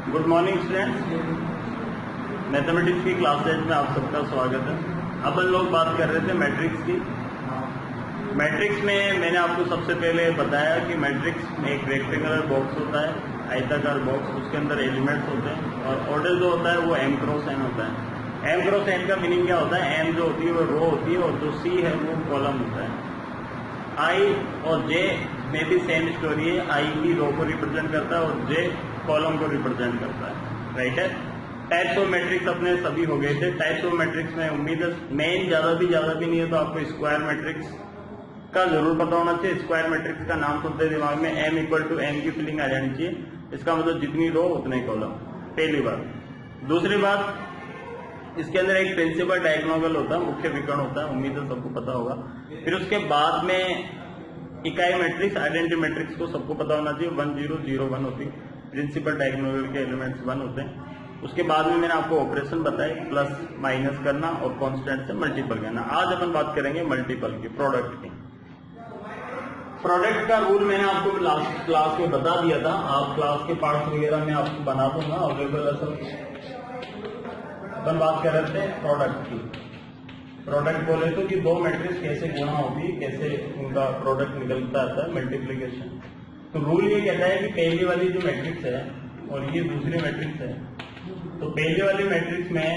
Good morning students, mathematics की classes में आप सबका स्वागत है। अपन लोग बात कर रहे थे मैट्रिक्स की। मैट्रिक्स में मैंने आपको सबसे पहले बताया कि मैट्रिक्स में एक रेक्टेंगुलर बॉक्स होता है, आयताकार बॉक्स, उसके अंदर एलिमेंट्स होते हैं और ऑर्डर जो होता है वो m क्रॉस n होता है। m क्रॉस n का मीनिंग क्या होता है? m जो होती है वो रो होती है और जो c है वो कॉलम होता है। i और j में भी सेम स्टोरी है। i की रो को रिप्रेजेंट करता है और j कॉलम को रिप्रेजेंट करता है। राइट है। टाइप्स ऑफ मैट्रिक्स अपने सभी हो गए थे। टाइप्स ऑफ मैट्रिक्स में उम्मीद है मेन ज्यादा भी नहीं है तो आपको स्क्वायर मैट्रिक्स का जरूर पता होना चाहिए। स्क्वायर मैट्रिक्स का नाम सुनते दिमाग में m इक्वल टू m की फीलिंग आ जानी चाहिए। इसका मतलब जितनी रो उतने कॉलम, पहली बात। दूसरी बात, इसके अंदर एक प्रिंसिपल डायगोनल होता है, मुख्य विकर्ण होता है, उम्मीद है सबको पता होगा। फिर उसके बाद में इकाई मैट्रिक्स, आइडेंटिटी मैट्रिक्स को सबको पता होना चाहिए। 1 0 0 1 होती है। प्रिंसिपल डायगोनल के एलिमेंट्स 1 होते हैं। उसके बाद में मैंने आपको ऑपरेशन बताए, प्लस माइनस करना और कांस्टेंट से मल्टीपल करना। आज अपन बात करेंगे मल्टीपल की, प्रोडक्ट की। प्रोडक्ट का रूल मैंने आपको लास्ट क्लास में बता दिया था। आप क्लास के पार्ट्स वगैरह में आपको बना दूंगा अवेलेबल है सब। अपन बात कर रहे थे प्रोडक्ट की। प्रोडक्ट बोले तो कि दो मैट्रिक्स कैसे गुणा होती है, कैसे उनका प्रोडक्ट निकलता आता है, मल्टीप्लीकेशन। तो रूल ये कहता है कि पहली वाली जो मैट्रिक्स है और ये दूसरी मैट्रिक्स है, तो पहले वाली मैट्रिक्स में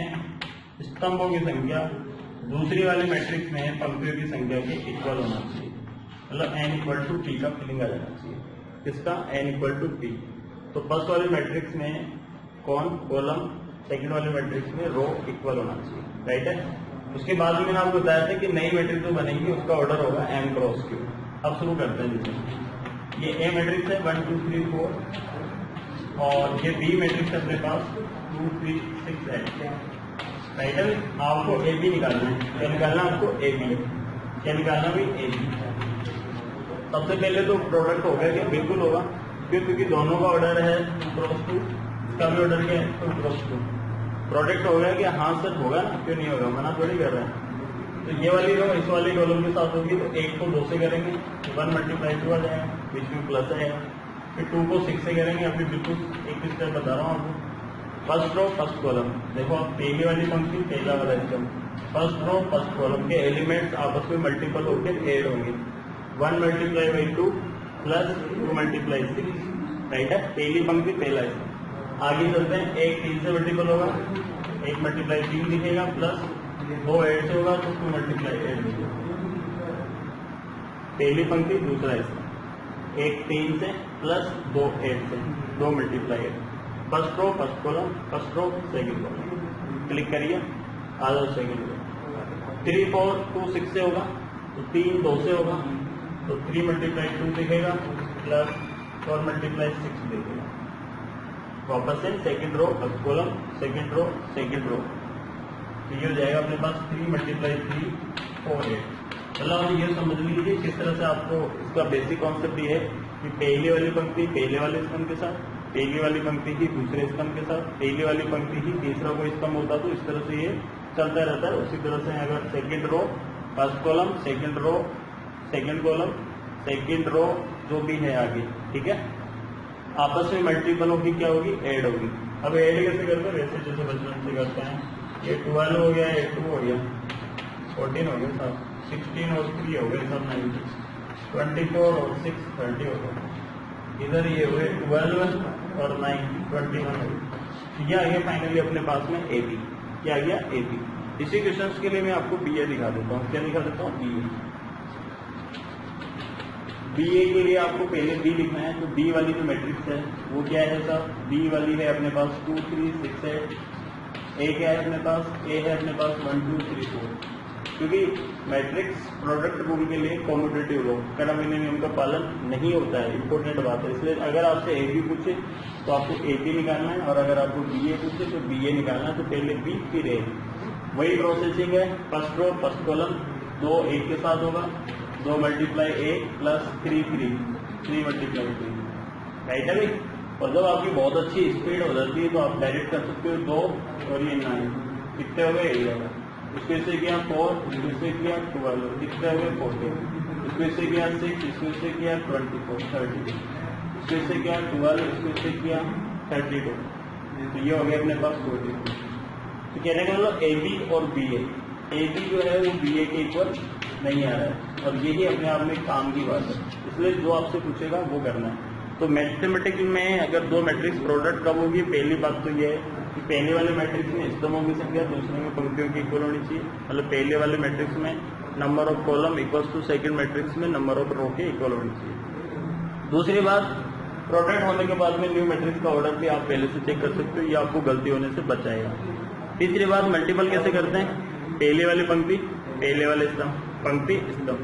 स्तंभों की संख्या दूसरी वाली मैट्रिक्स में पंक्तियों की संख्या के इक्वल होना चाहिए। मतलब n इक्वल टू टी का फीलिंग आ जाना चाहिए। किसका? n equal to t. तो फर्स्ट वाली मैट्रिक्स में कॉलम, सेकंड वाली मैट्रिक्स में रो इक्वल होना चाहिए। राइट है। उसके बाद में मैंने आपको बताया था कि नई मैट्रिक्स जो बनेगी उसका ऑर्डर होगा m क्रॉस क्यू। अब शुरू करते हैं। जैसे ये a मैट्रिक्स है 1 2 3 4 और ये b मैट्रिक्स है अपने पास 2 3 6 8। राइट है। आपको ए बी निकालना है। क्या निकालना है आपको? A b. क्या निकालना भी? A b. सबसे पहले तो प्रोडक्ट हो गया, कि बिल्कुल होगा क्योंकि दोनों का ऑर्डर है 2 क्रॉस 2, इसका भी ऑर्डर क्या है 2 क्रॉस 2। प्रोडक्ट हो गया कि हाँ सर होगा ना, क्यों नहीं होगा, मना थोड़ी कर रहा है। तो ये वाली रो इस वाली कॉलम के साथ होगी, तो 1 को 2 से करेंगे, 1 मल्टीप्लाई 2 आ जाएगा, बीच में प्लस आएगा। फिर 2 को 6 से करेंगे। अभी बिल्कुल एक स्टेप बता रहा हूँ आपको। फर्स्ट रो फर्स्ट कॉलम, देखो आप पहली वाली पंक्ति पहला वाला step, first row first column के एलिमेंट्स आपस में मल्टीपल होकर एड होंगे। 1 multiply by 2 plus 2 multiply 6। Right है। पहली पंक्ति पहला स्टेप। आगे चलते हैं। 1 3 से मल्टीपल होगा, 1 मल्टीप्लाई 3 दिखेगा, प्लस 2 8 से होगा तो 2 मल्टीप्लाई 8 दिखेगा। पहली पंक्ति दूसरा स्टेप, 1 3 से प्लस 2 8 से, 2 multiply 8। First row first column, first row second column, click करिए, आ जाओ सेकंड रो। 3 4 2 6 से होगा, तो 3 2 से होगा, तो 3 मल्टीप्लाई 2 दिखेगा, प्लस 4 मल्टीप्लाई 6 दिखेगा। वापस से second row first column, second row second row, तो ये हो जाएगा अपने पास 3 मल्टीप्लाई 3 4 8। मतलब ये समझ लीजिए किस तरह से आपको इसका बेसिक कॉन्सेप्ट ये है कि पहली वाली पंक्ति पहले वाले स्तंभ के साथ, पहली वाली पंक्ति ही दूसरे स्तंभ के साथ, पहली वाली पंक्ति ही तीसरा कोई स्तंभ होता, तो इस तरह से ये चलता रहता है। उसी तरह से अगर second row first column, second row second column, second row जो भी है आगे, ठीक है, आपस में मल्टीपल होगी, क्या होगी? ऐड होगी। अब ऐड कैसे करते हैं? वैसे जैसे बचपन से करते हैं। ये 12 हो गया, ये 2 हो गया, 14 हो गया सब, 16 और 3 हो गए सब 19, 24 और 6 30 हो गया। इधर ये हुए 12 और 9 21 हो गए। ये आ गया फाइनली अपने पास में ए बी। क्या आ गया? A B. इसी क्वेश्चन के लिए मैं आपको बी ए दिखा देता हूँ। क्या दिखा देता हूँ? B a. बी ए के लिए आपको पहले बी लिखना है। तो बी वाली जो मैट्रिक्स है वो क्या है साहब? बी वाली है अपने पास 2 3 6 8। ए क्या है अपने पास? ए है अपने पास 1 2 3 4। क्योंकि मैट्रिक्स प्रोडक्ट रूल के लिए कॉम्यूटेटिव रो क्रम नियम का पालन नहीं होता है, इंपॉर्टेंट बात है। इसलिए अगर आपसे ए बी पूछे तो आपको ए बी निकालना है, और अगर आपको बी ए पूछे तो बी ए निकालना है। तो पहले बी फिर ए, वही प्रोसेसिंग है। फर्स्ट रो फर्स्ट कॉलम 2 1 के साथ होगा, 2 मल्टीप्लाई 1 प्लस 3 3 मल्टीप्लाई 3। राइट है भाई। और जब आपकी बहुत अच्छी स्पीड हो जाती है तो आप डायरेक्ट कर सकते हो 2 और ये 9 कितने हो गए? 11। इसमें से किया 4, इसमें से किया 12, कितने हो गए? 14। इसमें से किया 6, इसमें से किया 24 30, इसमें से किया 12, इसमें से किया 32। तो ये हो गया अपने पास 42। तो कहने का मतलब ए बी और बी ए बी जो है वो बी ए के इक्वल नहीं आ रहा है, और यही अपने आप में काम की बात है, इसलिए जो आपसे पूछेगा वो करना है। तो मैथमेटिक्स में अगर दो मैट्रिक्स प्रोडक्ट कब होगी, पहली बात तो ये है कि पहले वाले मैट्रिक्स में स्तंभों की संख्या दूसरे में पंक्तियों की इक्वल होनी चाहिए। मतलब पहले वाले मैट्रिक्स में number of column equals to second matrix में नंबर ऑफ रो के इक्वल होनी चाहिए। दूसरी बात, प्रोडक्ट होने के बाद में न्यू मैट्रिक्स का ऑर्डर भी आप पहले से चेक कर सकते हो, ये आपको गलती होने से बचाएगा। तीसरी बात, मल्टीपल कैसे करते हैं, पहले वाली पंक्ति पहले वाले स्तंभ, पंक्ति स्तंभ,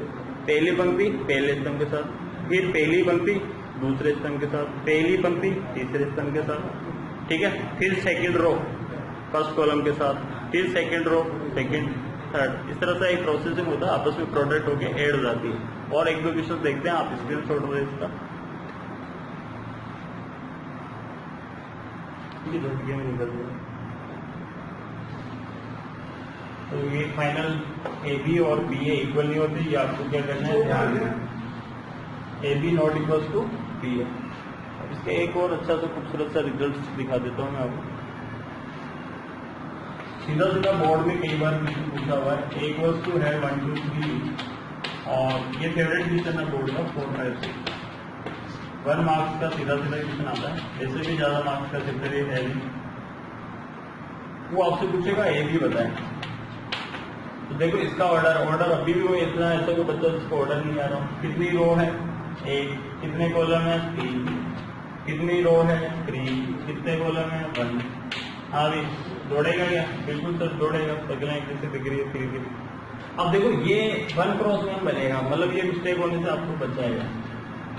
पहली पंक्ति पहले स्तंभ के साथ, फिर पहली पंक्ति दूसरे स्तंभ के साथ, पहली पंक्ति तीसरे स्तंभ के साथ, ठीक है, फिर सेकंड रो फर्स्ट कॉलम के साथ, फिर सेकंड रो सेकंड थर्ड, इस तरह से एक प्रोसेसिंग होता है, आपस में प्रोडक्ट होके ऐड हो जाती है। और एक दो क्वेश्चन देखते हैं, आप स्क्रीनशॉट लो इसका। ये में निकल गया। तो ये फाइनल ए बी और बी ए इक्वल नहीं होते, ये आपको क्या करना है, ध्यान देना। A b not equal to b a. अब इसका एक और अच्छा सा खूबसूरत सा रिजल्ट दिखा देता हूँ मैं आपको। सीधा सीधा बोर्ड में कई बार क्वेश्चन पूछा हुआ है, ए इक्वल टू है 1 2 3, और ये फेवरेट क्वेश्चन है बोर्ड का 4 5 6, 1 मार्क्स का सीधा सीधा क्वेश्चन आता है, ऐसे भी ज्यादा मार्क्स का चैप्टर ये है नहीं। वो आपसे पूछेगा ए बी बताएं, तो देखो इसका ऑर्डर अभी भी वो इतना ऐसा कोई बच्चा जिसको ऑर्डर नहीं आ रहा। कितनी रो है, एक, कितने कॉलम है, 3, कितनी रो है, 3, कितने कॉलम है, 1। हाँ भी जोड़ेगा क्या, बिल्कुल सर जोड़ेगा, तकलें एक जैसे दिख रही है 3 की। अब देखो ये 1 क्रॉस 1 बनेगा, मतलब ये मिस्टेक होने से आपको बचाएगा।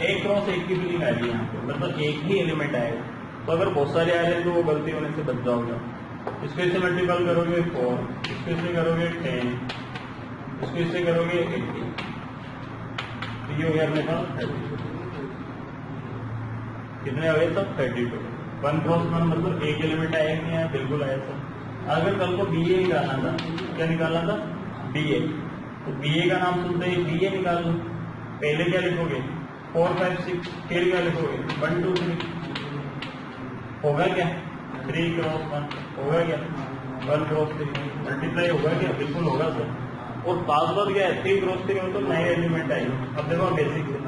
1 क्रॉस 1 की फीलिंग आ रही है यहाँ पे, मतलब एक ही एलिमेंट आएगा। तो अगर बहुत सारे आ रहे हैं तो वो गलती होने से बच जाओगे। इसको इससे मल्टीपल करोगे 4, इसको इससे करोगे 10, इसको इससे करोगे 80, तो ये हो गया अपने पास 32। कितने हो गए सब, 32। 1 क्रॉस 1 मतलब एक एलिमेंट आया नहीं आया, बिल्कुल आया सर। अगर कल को बी ए निकालना था, क्या निकालना था, बी ए, तो बी ए का नाम सुनते ही बी ए निकाल लो। पहले क्या लिखोगे, 4 5 6, फिर क्या लिखोगे, 1 2 3, होगा क्या 3 क्रॉस 1, होगा क्या 1 क्रॉस 3, मल्टीप्लाई होगा क्या, बिल्कुल होगा सर। और पासवर्ड क्या है, 3 क्रॉस 3 तो नए एलिमेंट आएंगे। अब देखो बेसिक से,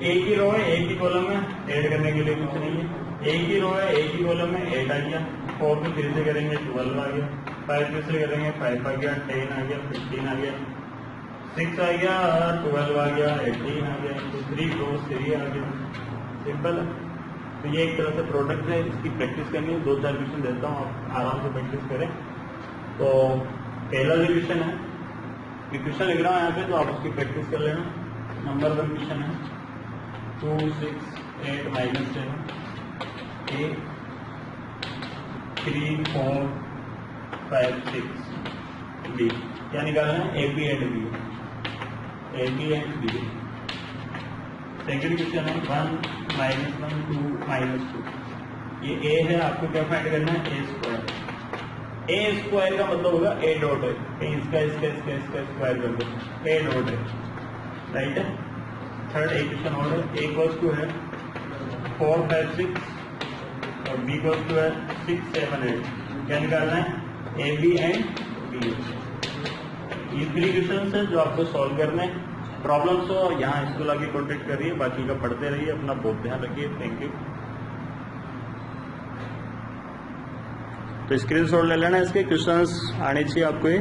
एक ही रो है एक ही कॉलम में, ऐड करने के लिए कुछ नहीं है। एक ही रो है एक ही कॉलम में, 8 आ गया, 4 को 3 से करेंगे 12 आ गया, 5 से करेंगे 5 आ गया, 10 आ गया, 15 आ गया, 6 आ गया, 12 आ गया, 18 आ गया, तो 3 क्रॉस 3 आ गया, सिंपल है। तो ये एक तरह से प्रोडक्ट है, इसकी प्रैक्टिस करनी है। 2-4 क्वेश्चन देता हूँ, आप आराम से प्रैक्टिस करें। तो पहला जो क्वेश्चन है, ये क्वेश्चन लिख रहा हूँ यहाँ पे, तो आप उसकी प्रैक्टिस कर लेना। नंबर 1 क्वेश्चन है 2 6 8 -7 A 3 4 5 6 B। क्या निकालना है, a b and b, a b and b. Second question है 1 -1 2 -2। ये ए है, आपको क्या फाइंड करना है, ए स्क्वायर। ए स्क्वायर का मतलब होगा ए डॉट है, इसका इसका इसका इसका स्क्वायर कर दो, ए डॉट है, राइट है। थर्ड एक क्वेश्चन और है, ए इक्वल्स टू है 4 5 6 और बी इक्वल्स टू है 6 7 8। क्या निकालना है, ए बी एंड बी। ये 3 क्वेश्चन है जो आपको सॉल्व करने हैं। प्रॉब्लम्स हो यहाँ स्कूल आके कॉन्टेक्ट करिए, बाकी का पढ़ते रहिए, अपना बहुत ध्यान रखिए। Thank you. तो स्क्रीनशॉट ले लेना, इसके क्वेश्चंस आने चाहिए आपको ये।